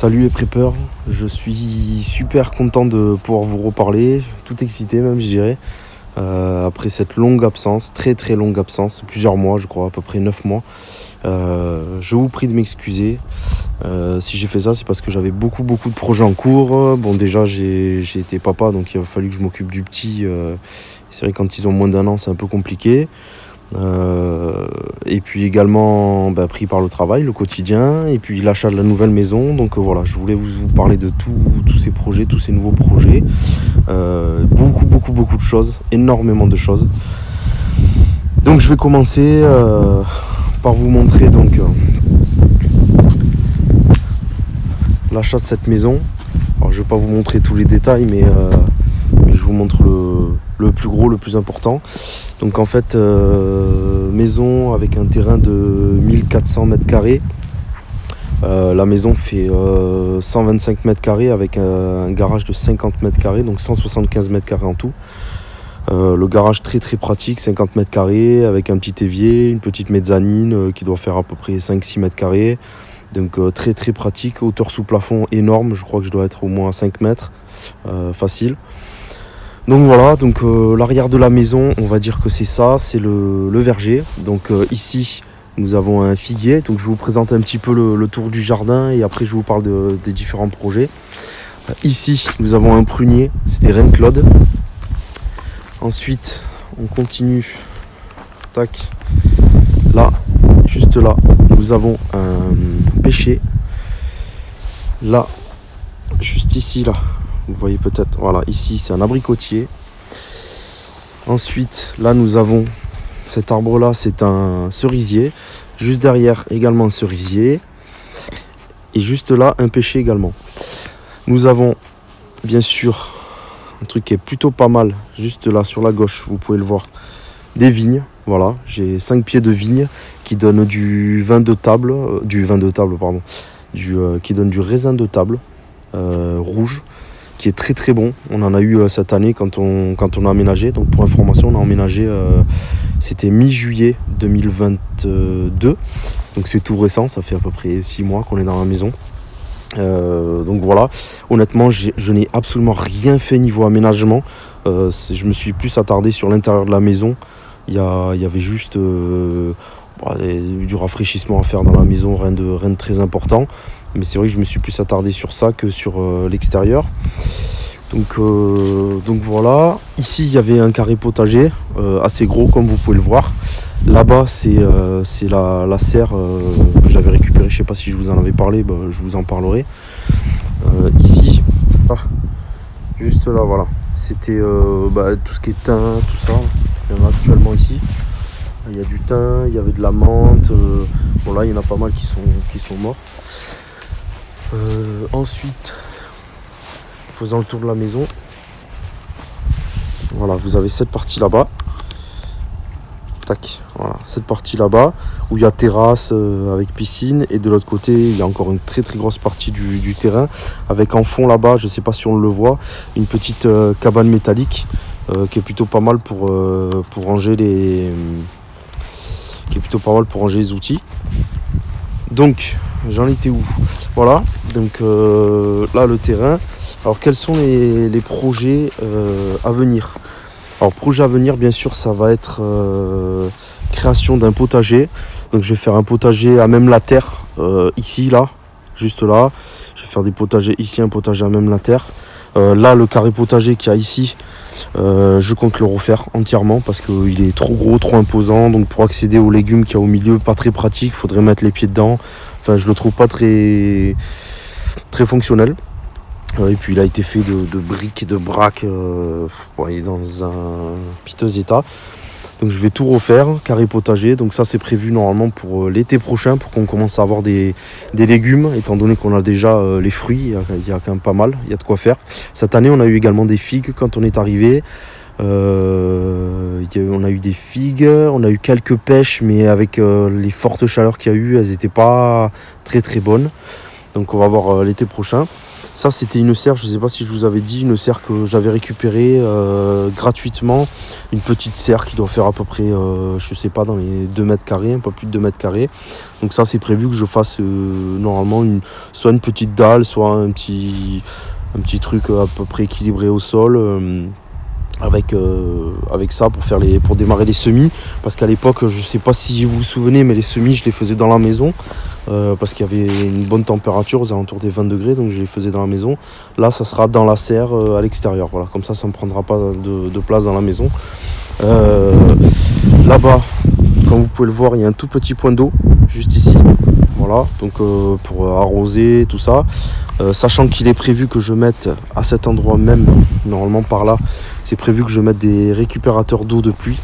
Salut les preppers, je suis super content de pouvoir vous reparler, tout excité même je dirais, après cette longue absence, très longue absence, plusieurs mois je crois, à peu près 9 mois. Je vous prie de m'excuser, si j'ai fait ça c'est parce que j'avais beaucoup de projets en cours. Bon déjà j'ai été papa donc il a fallu que je m'occupe du petit, c'est vrai que quand ils ont moins d'un an c'est un peu compliqué. Et puis également pris par le travail, le quotidien, et puis l'achat de la nouvelle maison. Donc voilà, je voulais vous parler de tous ces projets, tous ces nouveaux projets. Beaucoup de choses, énormément de choses. Donc je vais commencer par vous montrer donc l'achat de cette maison. Alors je ne vais pas vous montrer tous les détails, mais je vous montre le plus gros, le plus important. Donc en fait, maison avec un terrain de 1400 mètres carrés. La maison fait 125 mètres carrés avec un garage de 50 mètres carrés, donc 175 mètres carrés en tout. Le garage très pratique, 50 mètres carrés avec un petit évier, une petite mezzanine qui doit faire à peu près 5-6 mètres carrés. Donc très pratique, hauteur sous plafond énorme, je crois que je dois être au moins à 5 mètres, facile. Donc voilà, donc l'arrière de la maison, on va dire que c'est ça, c'est le verger. Donc ici, nous avons un figuier. Donc je vous présente un petit peu le tour du jardin et après je vous parle des différents projets. Ici, nous avons un prunier, c'est des Reine Claude. Ensuite, on continue. Tac. Là, juste là, nous avons un pêcher. Là, juste ici, là. Vous voyez peut-être, voilà, ici c'est un abricotier. Ensuite, là nous avons cet arbre là, c'est un cerisier. Juste derrière également un cerisier. Et juste là un pêcher également. Nous avons bien sûr un truc qui est plutôt pas mal. Juste là sur la gauche, vous pouvez le voir. Des vignes, voilà. J'ai 5 pieds de vignes qui donnent du vin de table. Qui donne du raisin de table rouge. Qui est très bon. On en a eu cette année quand on a emménagé. Donc pour information, on a emménagé, c'était mi-juillet 2022. Donc c'est tout récent, ça fait à peu près 6 mois qu'on est dans la maison. Donc voilà, honnêtement, je n'ai absolument rien fait niveau aménagement. Je me suis plus attardé sur l'intérieur de la maison. Il y avait juste du rafraîchissement à faire dans la maison, rien de très important. Mais c'est vrai que je me suis plus attardé sur ça que sur l'extérieur. Donc voilà. Ici, il y avait un carré potager assez gros, comme vous pouvez le voir. Là-bas, c'est la serre que j'avais récupérée. Je ne sais pas si je vous en avais parlé, je vous en parlerai. Ici, juste là, voilà. C'était tout ce qui est thym, tout ça. Il y en a actuellement ici. Il y a du thym, il y avait de la menthe. Bon là, il y en a pas mal qui sont morts. Ensuite, faisant le tour de la maison, voilà, vous avez cette partie là-bas. Tac, voilà, cette partie là-bas où il y a terrasse avec piscine, et de l'autre côté il y a encore une très grosse partie du terrain avec en fond là-bas, je sais pas si on le voit, une petite cabane métallique qui est plutôt pas mal pour ranger les outils. Donc j'en étais où? Voilà, donc là le terrain. Alors quels sont les projets à venir? Alors projet à venir, bien sûr, ça va être création d'un potager. Donc je vais faire un potager à même la terre, ici, là, juste là. Je vais faire des potagers ici, un potager à même la terre. Là, le carré potager qu'il y a ici, je compte le refaire entièrement parce qu'il est trop gros, trop imposant. Donc pour accéder aux légumes qu'il y a au milieu, pas très pratique, il faudrait mettre les pieds dedans. Enfin, je le trouve pas très fonctionnel. Et puis il a été fait de briques et de braques. Il est dans un piteux état. Donc je vais tout refaire, carré potager. Donc ça c'est prévu normalement pour l'été prochain, pour qu'on commence à avoir des légumes, étant donné qu'on a déjà les fruits, il y a quand même pas mal, il y a de quoi faire. Cette année on a eu également des figues quand on est arrivé. On a eu des figues, on a eu quelques pêches, mais avec les fortes chaleurs qu'il y a eu, elles n'étaient pas très bonnes. Donc on va voir l'été prochain. Ça c'était une serre, je ne sais pas si je vous avais dit, une serre que j'avais récupérée gratuitement. Une petite serre qui doit faire à peu près, je sais pas, dans les 2 mètres carrés, un peu plus de 2 mètres carrés. Donc ça c'est prévu que je fasse normalement soit une petite dalle, soit un petit truc à peu près équilibré au sol. Avec ça pour démarrer les semis, parce qu'à l'époque, je sais pas si vous vous souvenez, mais les semis je les faisais dans la maison parce qu'il y avait une bonne température aux alentours des 20 degrés, donc je les faisais dans la maison. Là ça sera dans la serre à l'extérieur, voilà, comme ça ne prendra pas de place dans la maison. Là-bas, comme vous pouvez le voir, il y a un tout petit point d'eau juste ici, voilà, donc pour arroser tout ça, sachant qu'il est prévu que je mette à cet endroit même, normalement par là, c'est prévu que je mette des récupérateurs d'eau de pluie,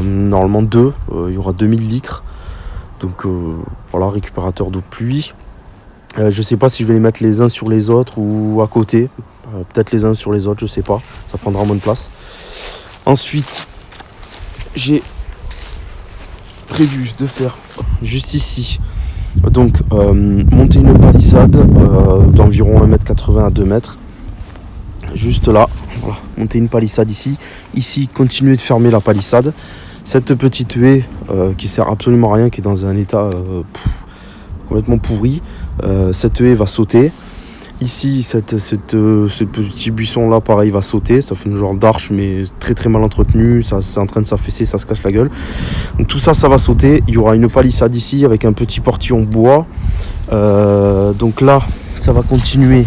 normalement 2, il y aura 2000 litres, donc voilà, récupérateur d'eau de pluie. Je sais pas si je vais les mettre les uns sur les autres ou à côté, peut-être les uns sur les autres, je sais pas, ça prendra moins de place. Ensuite, j'ai prévu de faire juste ici, donc monter une palissade d'environ 1m80 à 2 mètres, juste là, voilà, monter une palissade ici continuer de fermer la palissade. Cette petite haie qui sert absolument à rien, qui est dans un état complètement pourri, cette haie va sauter. Ici, ce petit buisson là, pareil, va sauter. Ça fait une genre d'arche, mais très très mal entretenu. Ça, c'est en train de s'affaisser, ça se casse la gueule. Donc tout ça, ça va sauter. Il y aura une palissade ici avec un petit portillon bois. Donc là, ça va continuer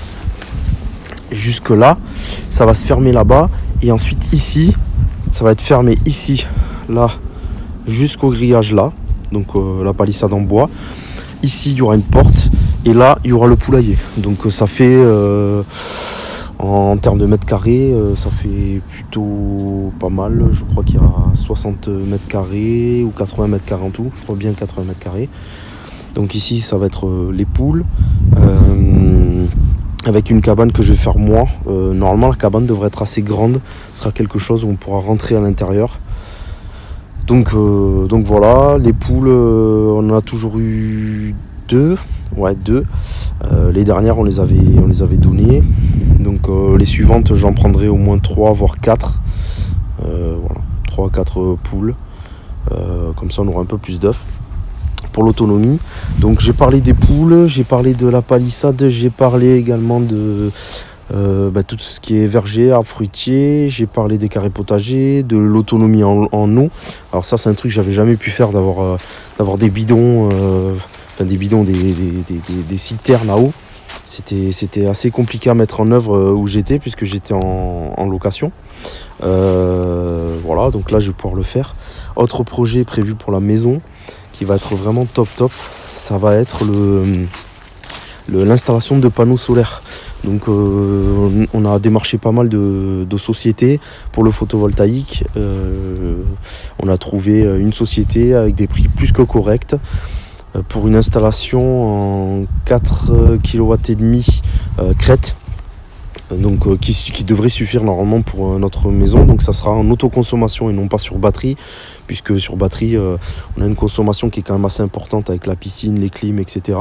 jusque là. Ça va se fermer là-bas. Et ensuite ici, ça va être fermé ici, là, jusqu'au grillage là. Donc la palissade en bois. Ici, il y aura une porte. Et là, il y aura le poulailler. Donc ça fait, en termes de mètres carrés, ça fait plutôt pas mal. Je crois qu'il y a 60 mètres carrés ou 80 mètres carrés en tout. Je crois bien 80 mètres carrés. Donc ici, ça va être les poules. Avec une cabane que je vais faire moi. Normalement, la cabane devrait être assez grande. Ce sera quelque chose où on pourra rentrer à l'intérieur. Donc voilà, les poules, on en a toujours eu 2. Ouais, 2. Les dernières, on les avait données. Donc les suivantes, j'en prendrai au moins 3, voire 4. Voilà, 3 à 4 poules. Comme ça, on aura un peu plus d'œufs pour l'autonomie. Donc j'ai parlé des poules, j'ai parlé de la palissade, j'ai parlé également de tout ce qui est verger, arbres fruitiers, j'ai parlé des carrés potagers, de l'autonomie en eau. Alors ça, c'est un truc que j'avais jamais pu faire, d'avoir des bidons, des citernes à eau. C'était assez compliqué à mettre en œuvre où j'étais, puisque j'étais en location. Voilà, donc là je vais pouvoir le faire. Autre projet prévu pour la maison qui va être vraiment top, ça va être l'installation de panneaux solaires. Donc on a démarché pas mal de sociétés pour le photovoltaïque. On a trouvé une société avec des prix plus que corrects pour une installation en 4,5 kW crête. Donc qui devrait suffire normalement pour notre maison. Donc ça sera en autoconsommation et non pas sur batterie, puisque sur batterie on a une consommation qui est quand même assez importante avec la piscine, les clims, etc.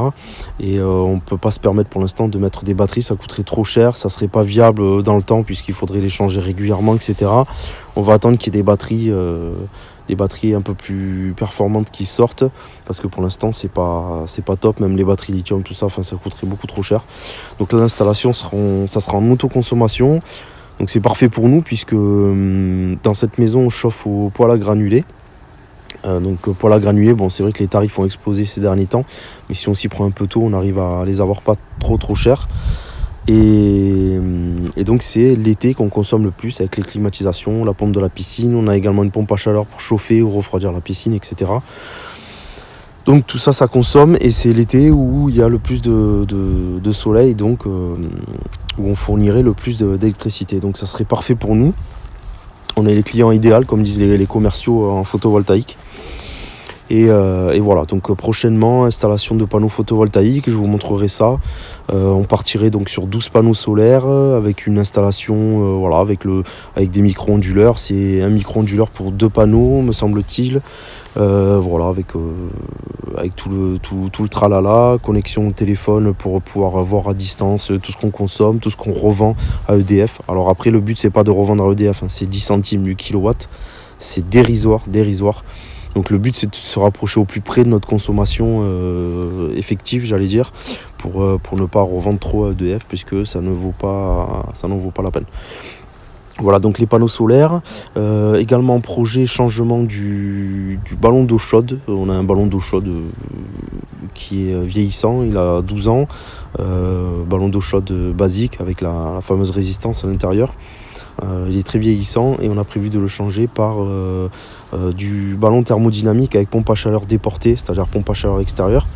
Et on ne peut pas se permettre pour l'instant de mettre des batteries, ça coûterait trop cher, ça serait pas viable dans le temps puisqu'il faudrait les changer régulièrement, etc. On va attendre qu'il y ait des batteries un peu plus performantes qui sortent, parce que pour l'instant c'est pas top, même les batteries lithium, tout ça, ça coûterait beaucoup trop cher. Donc là, l'installation ça sera en autoconsommation, donc c'est parfait pour nous puisque dans cette maison on chauffe au poêle à granulés. Donc poêle à granulés, bon, c'est vrai que les tarifs ont explosé ces derniers temps, mais si on s'y prend un peu tôt, on arrive à les avoir pas trop cher. Et donc c'est l'été qu'on consomme le plus avec les climatisations, la pompe de la piscine. On a également une pompe à chaleur pour chauffer ou refroidir la piscine, etc. Donc tout ça, ça consomme, et c'est l'été où il y a le plus de soleil, donc où on fournirait le plus d'électricité. Donc ça serait parfait pour nous. On est les clients idéaux, comme disent les commerciaux en photovoltaïque. Et voilà, donc prochainement, installation de panneaux photovoltaïques, je vous montrerai ça. On partirait donc sur 12 panneaux solaires avec une installation voilà, avec des micro-onduleurs. C'est un micro-onduleur pour 2 panneaux, me semble-t-il. Voilà, avec tout le tralala, connexion au téléphone pour pouvoir voir à distance tout ce qu'on consomme, tout ce qu'on revend à EDF. Alors après, le but, c'est pas de revendre à EDF, hein, c'est 10 centimes du kilowatt. C'est dérisoire. Donc le but, c'est de se rapprocher au plus près de notre consommation effective, j'allais dire, pour ne pas revendre trop à EDF, puisque ça n'en vaut pas la peine. Voilà, donc les panneaux solaires. Également en projet, changement du ballon d'eau chaude. On a un ballon d'eau chaude qui est vieillissant, il a 12 ans. Ballon d'eau chaude basique avec la fameuse résistance à l'intérieur. Il est très vieillissant et on a prévu de le changer par du ballon thermodynamique avec pompe à chaleur déportée, c'est-à-dire pompe à chaleur extérieure.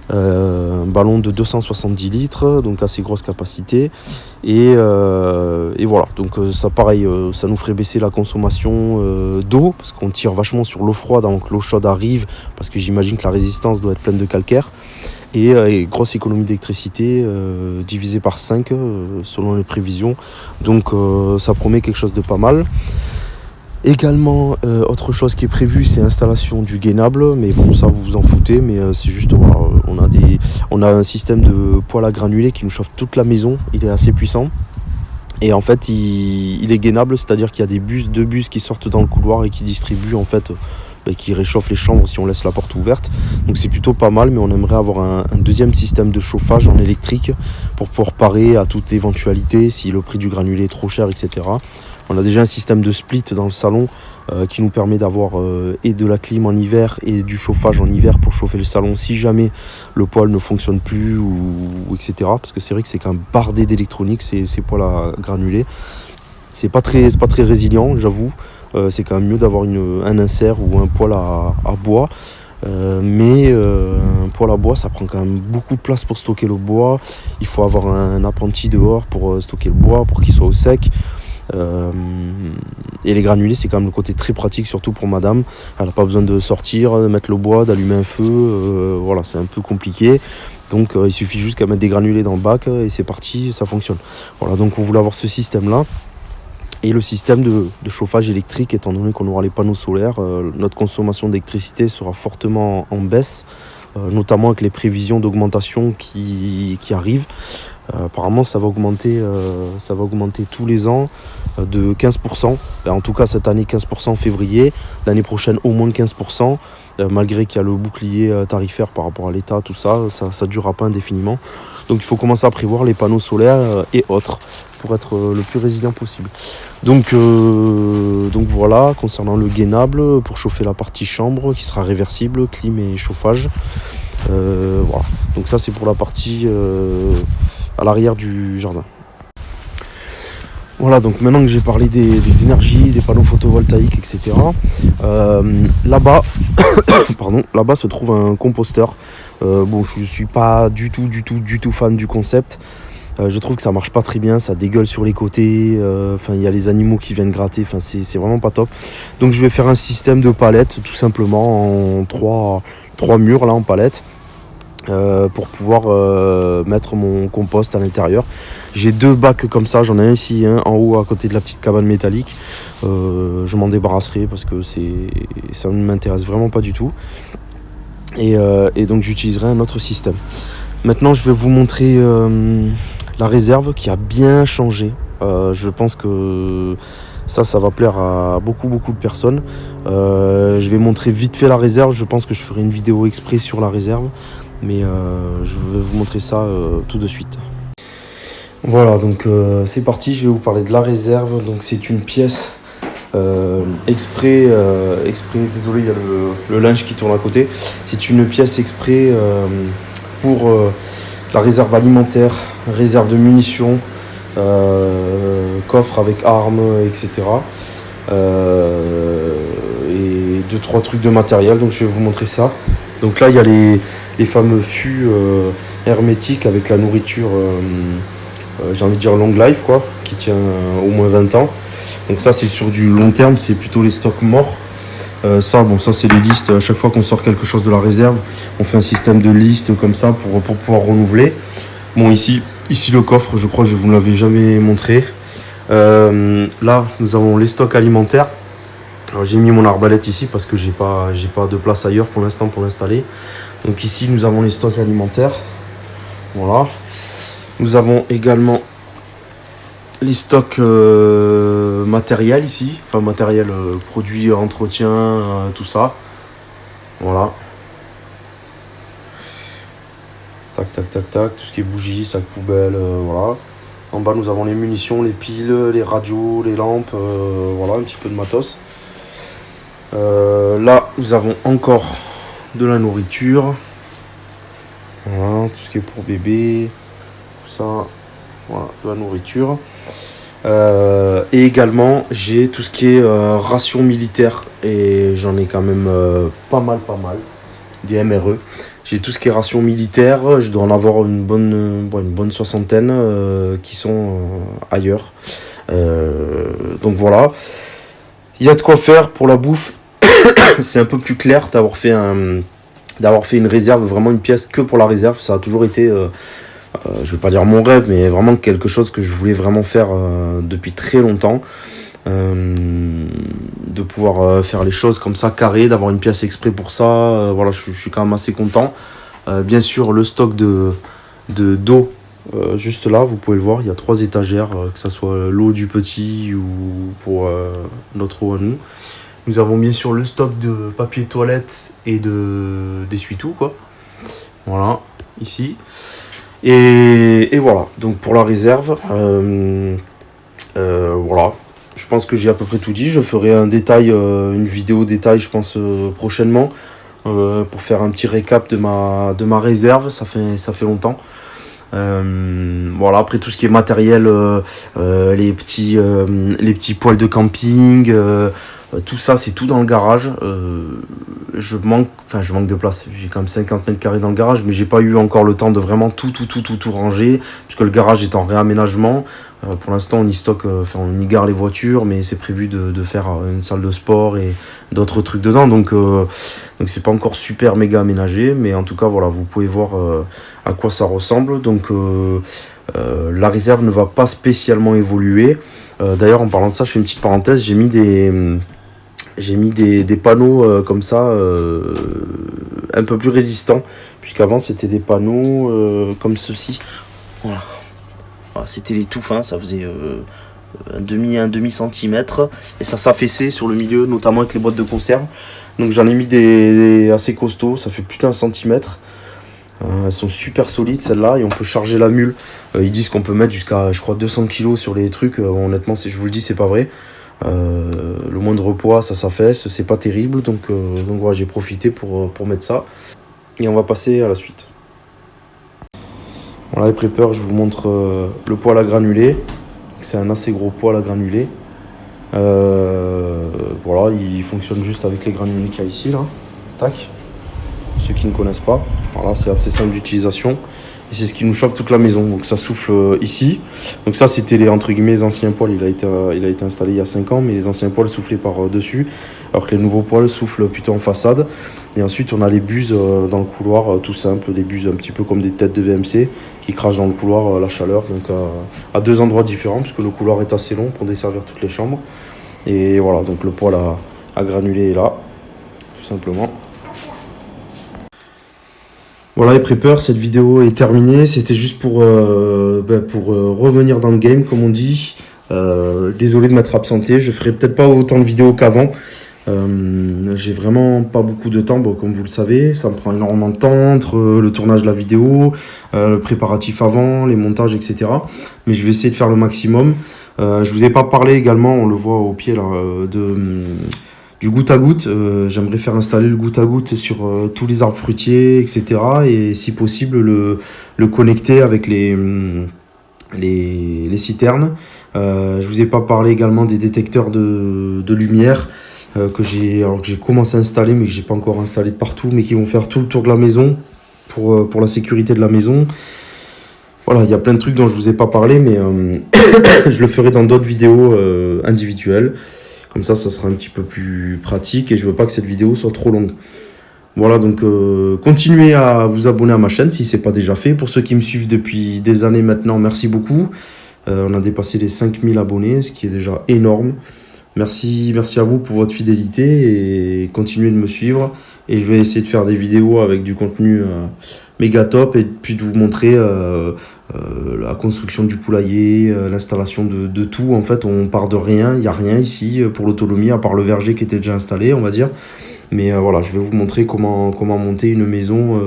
Un ballon de 270 litres, donc assez grosse capacité. Et voilà, donc ça pareil, ça nous ferait baisser la consommation d'eau, parce qu'on tire vachement sur l'eau froide avant que l'eau chaude arrive, parce que j'imagine que la résistance doit être pleine de calcaire. Et grosse économie d'électricité divisée par 5 selon les prévisions. Donc ça promet quelque chose de pas mal. Également, autre chose qui est prévue, c'est l'installation du gainable, mais bon, ça vous vous en foutez, mais c'est juste, voilà, on a un système de poêle à granulés qui nous chauffe toute la maison, il est assez puissant. Et en fait, il est gainable, c'est-à-dire qu'il y a deux bus qui sortent dans le couloir et qui distribuent, en fait, qui réchauffent les chambres si on laisse la porte ouverte. Donc c'est plutôt pas mal, mais on aimerait avoir un deuxième système de chauffage en électrique pour pouvoir parer à toute éventualité, si le prix du granulé est trop cher, etc. On a déjà un système de split dans le salon qui nous permet d'avoir et de la clim en hiver et du chauffage en hiver pour chauffer le salon si jamais le poêle ne fonctionne plus ou etc. Parce que c'est vrai que c'est quand même bardé d'électronique ces poêles à granulés. C'est pas très résilient, j'avoue. C'est quand même mieux d'avoir un insert ou un poêle à bois. Mais un poêle à bois, ça prend quand même beaucoup de place pour stocker le bois. Il faut avoir un appentis dehors pour stocker le bois, pour qu'il soit au sec. Et les granulés, c'est quand même le côté très pratique, surtout pour madame. Elle n'a pas besoin de sortir, de mettre le bois, d'allumer un feu. Voilà, c'est un peu compliqué. Donc il suffit juste qu'elle mette des granulés dans le bac et c'est parti, ça fonctionne. Voilà, donc on voulait avoir ce système-là. Et le système de chauffage électrique, étant donné qu'on aura les panneaux solaires, notre consommation d'électricité sera fortement en baisse, notamment avec les prévisions d'augmentation qui arrivent. Apparemment, ça va augmenter tous les ans de 15%. En tout cas, cette année, 15% en février. L'année prochaine, au moins 15%. Malgré qu'il y a le bouclier tarifaire par rapport à l'État, tout ça ne durera pas indéfiniment. Donc il faut commencer à prévoir les panneaux solaires et autres pour être le plus résilient possible. Donc voilà, concernant le gainable, pour chauffer la partie chambre qui sera réversible, clim et chauffage. Voilà. Donc ça c'est pour la partie à l'arrière du jardin. Voilà, donc maintenant que j'ai parlé des énergies, des panneaux photovoltaïques, etc. Là-bas, là-bas se trouve un composteur. Bon, je suis pas du tout fan du concept. Je trouve que ça marche pas très bien, ça dégueule sur les côtés. Il y a les animaux qui viennent gratter. C'est vraiment pas top. Donc je vais faire un système de palettes, tout simplement en trois murs là en palettes. Pour pouvoir mettre mon compost à l'intérieur. J'ai 2 bacs comme ça, j'en ai un ici, un en haut à côté de la petite cabane métallique. Je m'en débarrasserai parce que ça ne m'intéresse vraiment pas du tout. Et donc j'utiliserai un autre système. Maintenant je vais vous montrer la réserve qui a bien changé. Je pense que ça va plaire à beaucoup de personnes. Je vais montrer vite fait la réserve. Je pense que je ferai une vidéo exprès sur la réserve. Mais je vais vous montrer ça tout de suite. Voilà, donc c'est parti, je vais vous parler de la réserve. Donc c'est une pièce exprès, désolé, il y a le linge qui tourne à côté. C'est une pièce exprès pour la réserve alimentaire, réserve de munitions, coffre avec armes, etc. Et 2-3 trucs de matériel, donc je vais vous montrer ça. Donc là il y a les fameux fûts hermétiques avec la nourriture, j'ai envie de dire long life quoi, qui tient au moins 20 ans. Donc ça c'est sur du long terme, c'est plutôt les stocks morts. Ça, bon, ça c'est les listes. À chaque fois qu'on sort quelque chose de la réserve, on fait un système de listes comme ça pour pouvoir renouveler. Bon, ici le coffre, je crois que je vous l'avais jamais montré. Là, nous avons les stocks alimentaires. Alors, j'ai mis mon arbalète ici parce que j'ai pas de place ailleurs pour l'instant pour l'installer. Donc ici, nous avons les stocks alimentaires. Voilà. Nous avons également les stocks matériels ici, enfin matériel, produits, entretien, tout ça. Voilà. Tac, tac, tac, tac, tout ce qui est bougies, sacs poubelles, voilà. En bas, nous avons les munitions, les piles, les radios, les lampes, voilà, un petit peu de matos. Là, nous avons encore de la nourriture. Voilà, tout ce qui est pour bébé, tout ça. Voilà, de la nourriture. Et également j'ai tout ce qui est ration militaire et j'en ai quand même pas mal des MRE. J'ai tout ce qui est ration militaire, je dois en avoir une bonne soixantaine qui sont ailleurs. Donc voilà, il y a de quoi faire pour la bouffe. C'est un peu plus clair d'avoir fait une réserve, vraiment une pièce que pour la réserve. Ça a toujours été je vais pas dire mon rêve, mais vraiment quelque chose que je voulais vraiment faire depuis très longtemps. De pouvoir faire les choses comme ça, carré, d'avoir une pièce exprès pour ça. Voilà, je suis quand même assez content. Bien sûr, le stock d'eau, juste là, vous pouvez le voir, il y a 3 étagères, que ce soit l'eau du petit ou pour notre eau à nous. Nous avons bien sûr le stock de papier toilette et d'essuie-tout, quoi. Voilà, ici. Et voilà, donc pour la réserve, voilà, je pense que j'ai à peu près tout dit. Je ferai un détail, une vidéo détail, je pense, prochainement, pour faire un petit récap de ma réserve. Ça fait longtemps. Voilà, après tout ce qui est matériel, les petits poêles de camping, tout ça, c'est tout dans le garage. Je manque de place. J'ai quand même 50 mètres carrés dans le garage, mais j'ai pas eu encore le temps de vraiment tout ranger, puisque le garage est en réaménagement. Pour l'instant, on y stocke, on y gare les voitures, mais c'est prévu de faire une salle de sport et d'autres trucs dedans. Donc c'est pas encore super méga aménagé, mais en tout cas, voilà, vous pouvez voir à quoi ça ressemble. Donc la réserve ne va pas spécialement évoluer. D'ailleurs, en parlant de ça, je fais une petite parenthèse. J'ai mis des panneaux comme ça, un peu plus résistants, puisqu'avant c'était des panneaux comme ceci. Voilà. Voilà, c'était les tout fins, ça faisait un demi centimètre, et ça s'affaissait sur le milieu, notamment avec les boîtes de conserve. Donc j'en ai mis des assez costauds, ça fait plus d'1 centimètre. Elles sont super solides celles-là, et on peut charger la mule. Ils disent qu'on peut mettre jusqu'à, je crois, 200 kg sur les trucs. Honnêtement, je vous le dis, c'est pas vrai. Le moindre poids, ça s'affaisse, c'est pas terrible. Donc voilà, j'ai profité pour mettre ça. Et on va passer à la suite. Voilà, les preppers, je vous montre le poêle à granulés. C'est un assez gros poêle à granulés. Voilà, il fonctionne juste avec les granulés qu'il y a ici, là. Tac. Ceux qui ne connaissent pas, voilà, c'est assez simple d'utilisation. Et c'est ce qui nous chauffe toute la maison. Donc ça souffle ici. Donc ça, c'était les, entre guillemets, les anciens poêles. Il a été installé il y a 5 ans, mais les anciens poêles soufflaient par dessus, alors que les nouveaux poêles soufflent plutôt en façade. Et ensuite, on a les buses dans le couloir, tout simple, des buses un petit peu comme des têtes de VMC qui crachent dans le couloir la chaleur. Donc à 2 endroits différents, puisque le couloir est assez long pour desservir toutes les chambres. Et voilà, donc le poêle à granulés est là, tout simplement. Voilà les preppers, cette vidéo est terminée. C'était juste pour revenir dans le game, comme on dit. Désolé de m'être absenté, je ferai peut-être pas autant de vidéos qu'avant. J'ai vraiment pas beaucoup de temps, bon, comme vous le savez, ça me prend énormément de temps entre le tournage de la vidéo, le préparatif avant, les montages, etc. Mais je vais essayer de faire le maximum. Je vous ai pas parlé également, on le voit au pied là, du goutte à goutte. J'aimerais faire installer le goutte à goutte sur tous les arbres fruitiers, etc. Et si possible le connecter avec les citernes. Je vous ai pas parlé également des détecteurs de lumière que j'ai commencé à installer, mais que j'ai pas encore installé partout, mais qui vont faire tout le tour de la maison pour la sécurité de la maison. Voilà, il y a plein de trucs dont je vous ai pas parlé, mais je le ferai dans d'autres vidéos individuelles. Comme ça sera un petit peu plus pratique et je veux pas que cette vidéo soit trop longue. Voilà, donc continuez à vous abonner à ma chaîne si ce n'est pas déjà fait. Pour ceux qui me suivent depuis des années maintenant, merci beaucoup. On a dépassé les 5000 abonnés, ce qui est déjà énorme. Merci à vous pour votre fidélité et continuez de me suivre. Et je vais essayer de faire des vidéos avec du contenu méga top et puis de vous montrer la construction du poulailler, l'installation de tout. En fait, on part de rien, il n'y a rien ici pour l'autonomie, à part le verger qui était déjà installé, on va dire. Mais voilà, je vais vous montrer comment monter une maison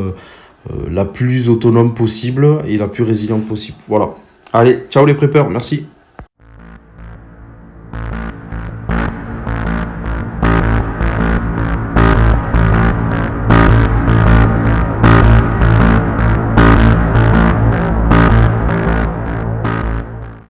la plus autonome possible et la plus résiliente possible. Voilà. Allez, ciao les preppers, merci.